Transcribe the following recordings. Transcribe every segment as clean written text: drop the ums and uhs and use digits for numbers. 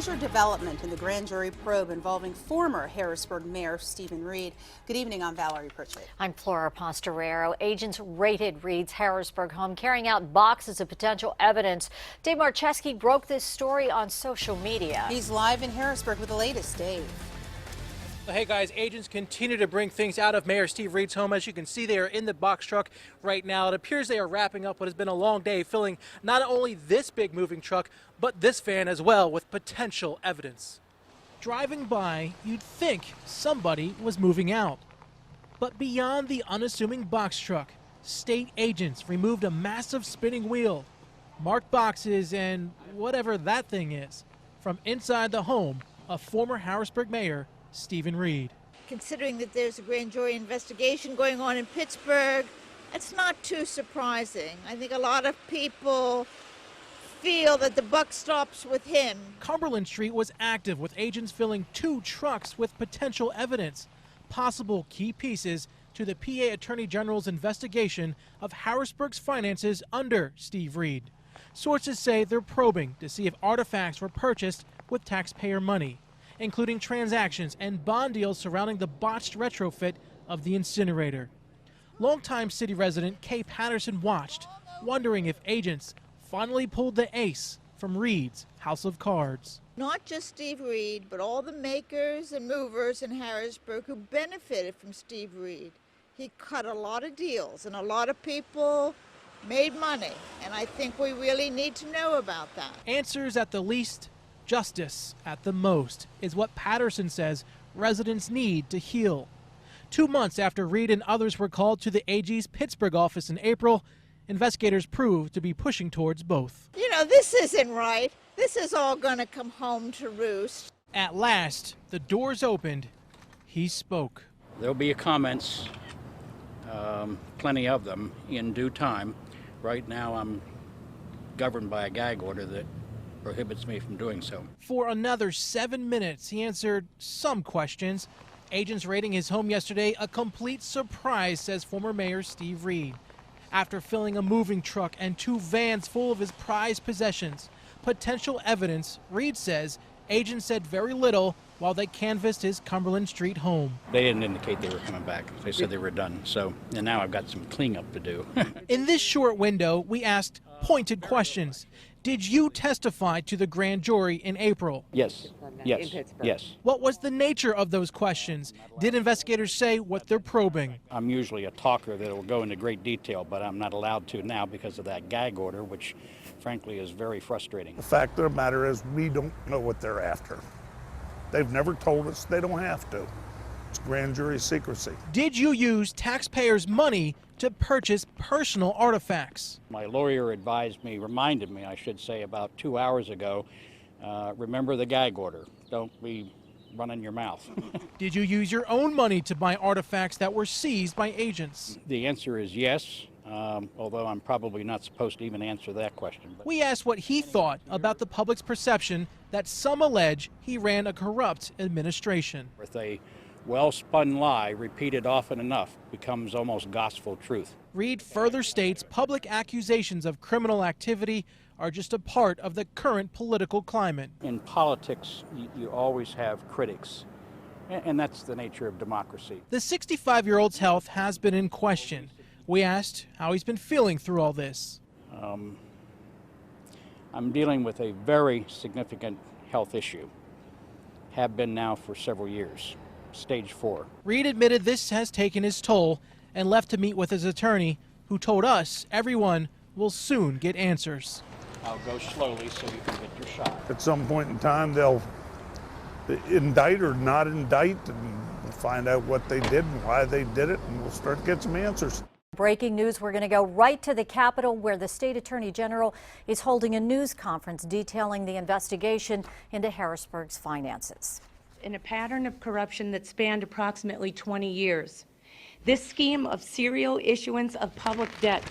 major development in the grand jury probe involving former Harrisburg Mayor Stephen Reed. Good evening, I'm Valerie Pritchett. I'm Flora Pastorero. Agents raided Reed's Harrisburg home, carrying out boxes of potential evidence. Dave Marcheski broke this story on social media. He's live in Harrisburg with the latest. Dave. Hey guys, agents continue to bring things out of Mayor Steve Reed's home. As you can see, they are in the box truck right now. It appears they are wrapping up what has been a long day, filling not only this big moving truck, but this van as well with potential evidence. Driving by, you'd think somebody was moving out. But beyond the unassuming box truck, state agents removed a massive spinning wheel, marked boxes, and whatever that thing is, from inside the home of former Harrisburg Mayor Stephen Reed. Considering that there's a grand jury investigation going on in Pittsburgh, it's not too surprising. I think a lot of people feel that the buck stops with him. Cumberland Street was active with agents filling 2 trucks with potential evidence, possible key pieces to the PA Attorney General's investigation of Harrisburg's finances under Steve Reed. Sources say they're probing to see if artifacts were purchased with taxpayer money, including transactions and bond deals surrounding the botched retrofit of the incinerator. Longtime city resident Kay Patterson watched, wondering if agents finally pulled the ace from Reed's house of cards. Not just Steve Reed, but all the makers and movers in Harrisburg who benefited from Steve Reed. He cut a lot of deals and a lot of people made money, and I think we really need to know about that. Answers at the least, justice at the most, is what Patterson says residents need to heal. 2 months after Reed and others were called to the AG's Pittsburgh office in April, investigators proved to be pushing towards both. You know, this isn't right. This is all going to come home to roost. At last, the doors opened. He spoke. There'll be comments, plenty of them, in due time. Right now, I'm governed by a gag order that prohibits me from doing so. For another 7 minutes, he answered some questions. Agents raiding his home yesterday, a complete surprise, says former Mayor Steve Reed. After filling a moving truck and 2 vans full of his prized possessions, potential evidence, Reed says agents said very little while they canvassed his Cumberland Street home. They didn't indicate they were coming back. They said they were done. So, and now I've got some cleanup to do. In this short window, we asked pointed questions. Did you testify to the grand jury in April? Yes. Yes. Yes. What was the nature of those questions? Did investigators say what they're probing? I'm usually a talker that will go into great detail, but I'm not allowed to now because of that gag order, which frankly is very frustrating. The fact of the matter is we don't know what they're after. They've never told us. They don't have to. It's grand jury secrecy. Did you use taxpayers' money to purchase personal artifacts? My lawyer reminded me, I should say, about 2 hours ago, remember the gag order. Don't be running your mouth. Did you use your own money to buy artifacts that were seized by agents? The answer is yes, although I'm probably not supposed to even answer that question. We asked what he thought about the public's perception that some allege he ran a corrupt administration. If a well-spun lie repeated often enough becomes almost gospel truth. Reed further states public accusations of criminal activity are just a part of the current political climate. In politics, you always have critics, and that's the nature of democracy. The 65-year-old's health has been in question. We asked how he's been feeling through all this. I'm dealing with a very significant health issue. Have been now for several years. Stage 4. Reed admitted this has taken his toll and left to meet with his attorney, who told us everyone will soon get answers. I'll go slowly so you can get your shot. At some point in time, they'll indict or not indict, and we'll find out what they did and why they did it, and we'll start to get some answers. Breaking news, we're going to go right to the Capitol, where the state attorney general is holding a news conference detailing the investigation into Harrisburg's finances. In a pattern of corruption that spanned approximately 20 years. This scheme of serial issuance of public debt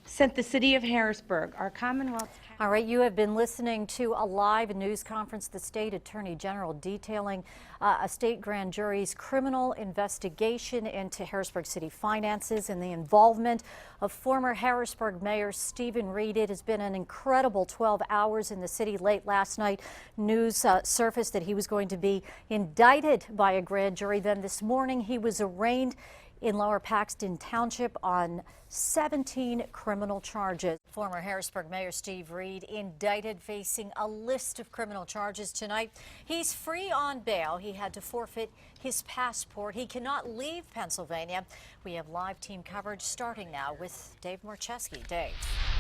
sent the city of Harrisburg, our Commonwealth's All right, you have been listening to a live news conference, the State Attorney General detailing a state grand jury's criminal investigation into Harrisburg City finances and the involvement of former Harrisburg Mayor Stephen Reed. It has been an incredible 12 hours in the city. Late last night, news surfaced that he was going to be indicted by a grand jury. Then this morning, he was arraigned in Lower Paxton Township on 17 criminal charges. Former Harrisburg Mayor Steve Reed indicted, facing a list of criminal charges tonight. He's free on bail. He had to forfeit his passport. He cannot leave Pennsylvania. We have live team coverage starting now with Dave Marcheski. Dave.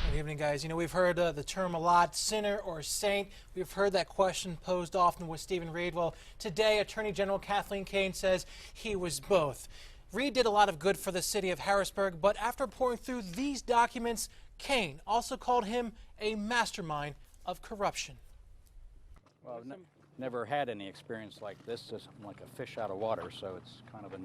Good evening, guys. You know, we've heard the term a lot, sinner or saint. We've heard that question posed often with Stephen Reed. Well, today, Attorney General Kathleen Kane says he was both. Reed did a lot of good for the city of Harrisburg, but after pouring through these documents, Kane also called him a mastermind of corruption. Well, I've never had any experience like this. I'm like a fish out of water, so it's kind of a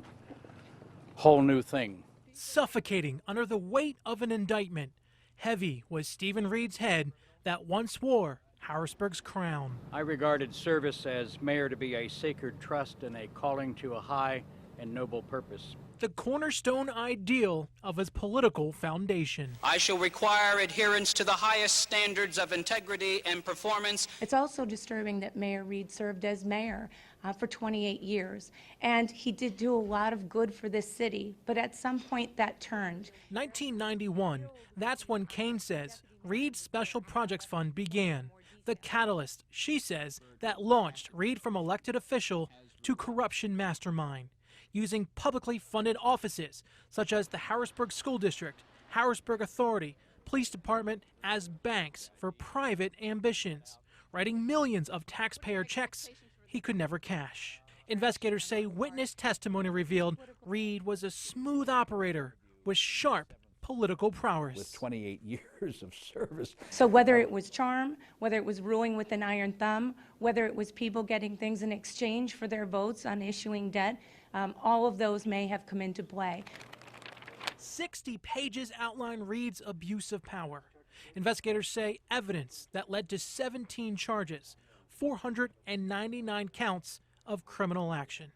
whole new thing. Suffocating under the weight of an indictment, heavy was Stephen Reed's head that once wore Harrisburg's crown. I regarded service as mayor to be a sacred trust and a calling to a high and noble purpose. The cornerstone ideal of his political foundation. I shall require adherence to the highest standards of integrity and performance. It's also disturbing that Mayor Reed served as mayor for 28 years, and he did do a lot of good for this city, but at some point that turned. 1991, that's when Kane says Reed's Special Projects Fund began. The catalyst, she says, that launched Reed from elected official to corruption mastermind, using publicly funded offices such as the Harrisburg School District, Harrisburg Authority, Police Department as banks for private ambitions, writing millions of taxpayer checks he could never cash. Investigators say witness testimony revealed Reed was a smooth operator with sharp political prowess. With 28 years of service. So whether it was charm, whether it was ruling with an iron thumb, whether it was people getting things in exchange for their votes on issuing debt, all of those may have come into play. 60 pages outline Reed's abuse of power. Investigators say evidence that led to 17 charges, 499 counts of criminal action.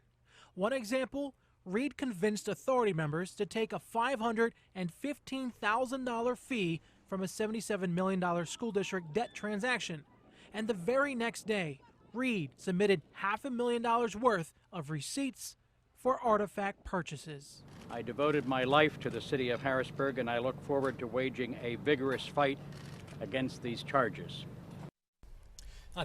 One example, Reed convinced authority members to take a $515,000 fee from a $77 million school district debt transaction. And the very next day, Reed submitted $500,000 worth of receipts for artifact purchases. I devoted my life to the city of Harrisburg, and I look forward to waging a vigorous fight against these charges.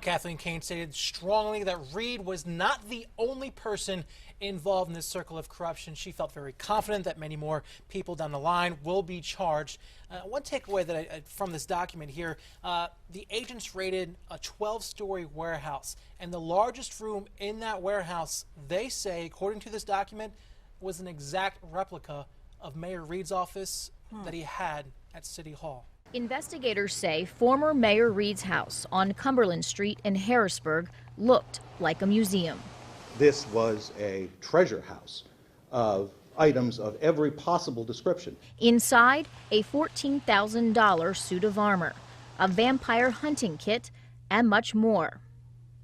Kathleen Kane stated strongly that Reed was not the only person involved in this circle of corruption. She felt very confident that many more people down the line will be charged. One takeaway that from this document here, the agents raided a 12-story warehouse, and the largest room in that warehouse, they say, according to this document, was an exact replica of Mayor Reed's office that he had at City Hall. Investigators say former Mayor Reed's house on Cumberland Street in Harrisburg looked like a museum. This was a treasure house of items of every possible description. Inside, a $14,000 suit of armor, a vampire hunting kit, and much more.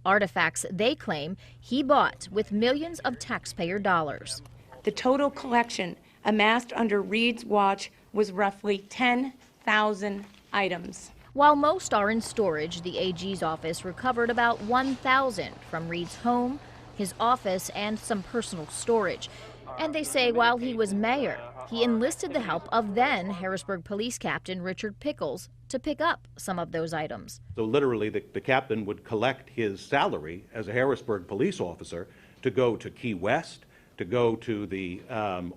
Artifacts they claim he bought with millions of taxpayer dollars. The total collection amassed under Reed's watch was roughly 10,000 items. While most are in storage, the AG's office recovered about 1,000 from Reed's home, his office, and some personal storage. And they say while he was mayor, he enlisted the help of then Harrisburg Police Captain Richard Pickles to pick up some of those items. So literally the captain would collect his salary as a Harrisburg police officer to go to Key West, to go to the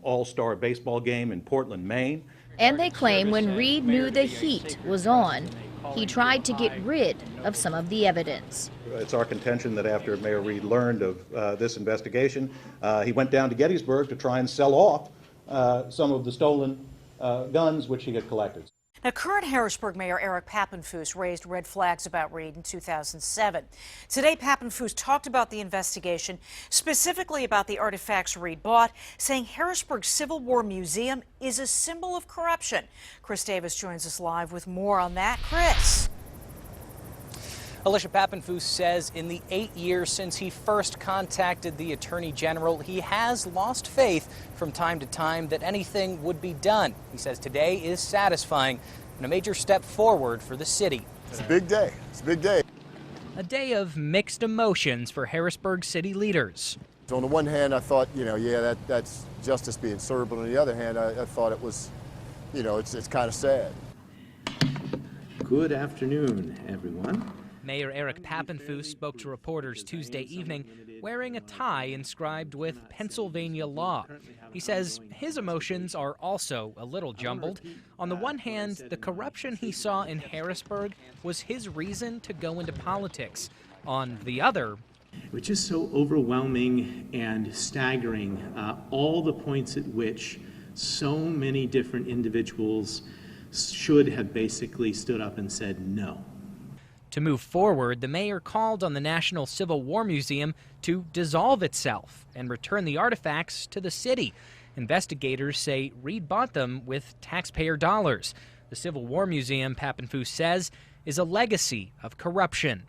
All-Star baseball game in Portland, Maine. And they claim when Reed knew the heat was on, he tried to get rid of some of the evidence. It's our contention that after Mayor Reed learned of this investigation, he went down to Gettysburg to try and sell off some of the stolen guns which he had collected. Now, current Harrisburg Mayor Eric Pappenfuss raised red flags about Reed in 2007. Today, Pappenfuss talked about the investigation, specifically about the artifacts Reed bought, saying Harrisburg's Civil War Museum is a symbol of corruption. Chris Davis joins us live with more on that. Chris. Alicia Pappenfuss says in the 8 years since he first contacted the Attorney General, he has lost faith from time to time that anything would be done. He says today is satisfying and a major step forward for the city. It's a big day. It's a big day. A day of mixed emotions for Harrisburg city leaders. So on the one hand, I thought, yeah, that's justice being served, but on the other hand, I thought it was, it's kind of sad. Good afternoon, everyone. Mayor Eric Pappenfuss spoke to reporters Tuesday evening wearing a tie inscribed with Pennsylvania law. He says his emotions are also a little jumbled. On the one hand, the corruption he saw in Harrisburg was his reason to go into politics. On the other, which is so overwhelming and staggering, all the points at which so many different individuals should have basically stood up and said no. To move forward, the mayor called on the National Civil War Museum to dissolve itself and return the artifacts to the city. Investigators say Reed bought them with taxpayer dollars. The Civil War Museum, Pappenfuss says, is a legacy of corruption.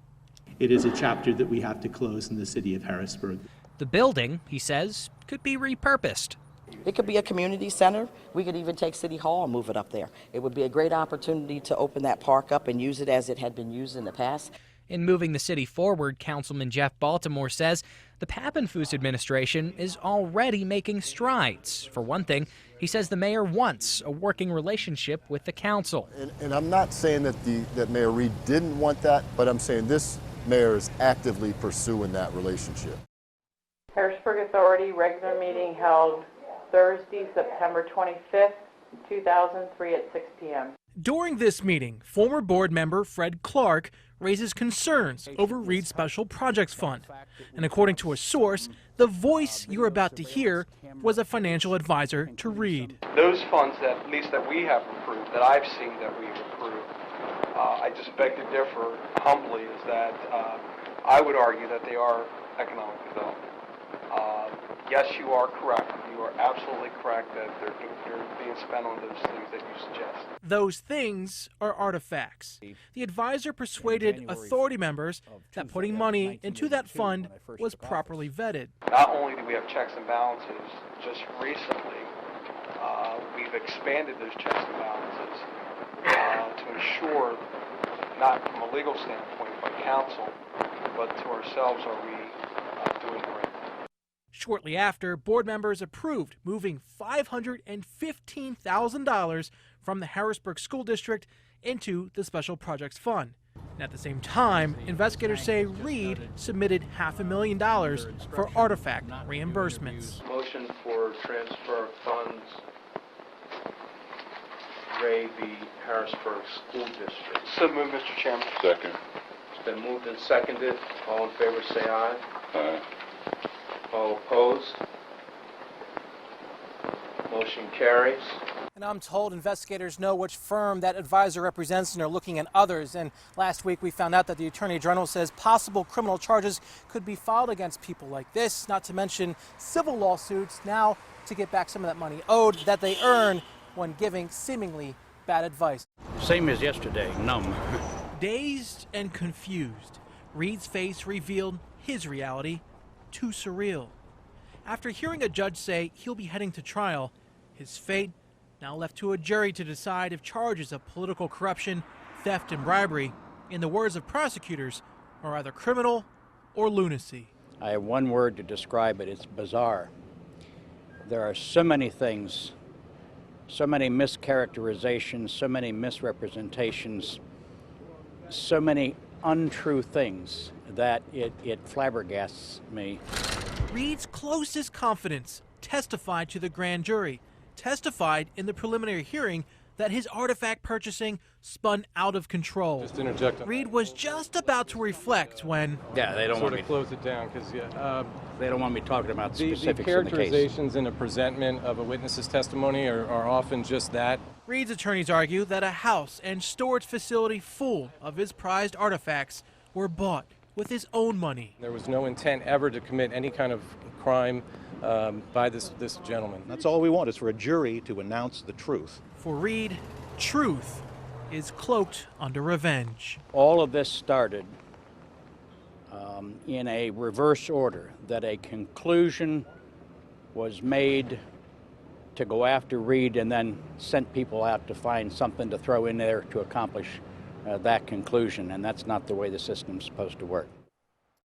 It is a chapter that we have to close in the city of Harrisburg. The building, he says, could be repurposed. It could be a community center. We could even take City Hall and move it up there. It would be a great opportunity to open that park up and use it as it had been used in the past. In moving the city forward, Councilman Jeff Baltimore says the Pappenfuss administration is already making strides. For one thing, he says the mayor wants a working relationship with the council. And I'm not saying that Mayor Reed didn't want that, but I'm saying this mayor is actively pursuing that relationship. Harrisburg Authority regular meeting held Thursday, September 25th, 2003 at 6 p.m. During this meeting, former board member Fred Clark raises concerns over Reed's Special Projects Fund. And according to a source, the voice you're about to hear was a financial advisor to Reed. Those funds that, at least that we have approved, that I've seen that we've approved, I just beg to differ humbly, is that I would argue that they are economic development. Yes, you are correct. You are absolutely correct that they're being spent on those things that you suggest. Those things are artifacts. The advisor persuaded authority members that putting money into that fund was properly vetted. Not only do we have checks and balances, just recently we've expanded those checks and balances to ensure, not from a legal standpoint by counsel, but to ourselves, are we doing the right thing. Shortly after, board members approved moving $515,000 from the Harrisburg School District into the Special Projects Fund. And at the same time, investigators say Reed submitted $500,000 for artifact reimbursements. Motion for transfer of funds, Ray B. Harrisburg School District. So moved, Mr. Chairman. Second. It's been moved and seconded. All in favor say aye. Aye. All opposed? Motion carries. And I'm told investigators know which firm that advisor represents and are looking at others. And last week we found out that the Attorney General says possible criminal charges could be filed against people like this, not to mention civil lawsuits now to get back some of that money owed that they earned when giving seemingly bad advice. Same as yesterday, numb. Dazed and confused, Reed's face revealed his reality. Too surreal. After hearing a judge say he'll be heading to trial, his fate now left to a jury to decide if charges of political corruption, theft, and bribery, in the words of prosecutors, are either criminal or lunacy. I have one word to describe it. It's bizarre. There are so many things, so many mischaracterizations, so many misrepresentations, so many untrue things that it flabbergasts me. Reed's closest confidants testified to the grand jury, testified in the preliminary hearing that his artifact purchasing spun out of control. Just interject. Reed was just about to reflect when... Yeah, they don't want me to close it down because they don't want me talking about specifics in the case. The characterizations in a presentment of a witness's testimony are often just that. Reed's attorneys argue that a house and storage facility full of his prized artifacts were bought with his own money. There was no intent ever to commit any kind of crime by this gentleman. That's all we want, is for a jury to announce the truth. For Reed, truth is cloaked under revenge. All of this started in a reverse order, that a conclusion was made to go after Reed and then sent people out to find something to throw in there to accomplish that conclusion, and that's not the way the system's supposed to work.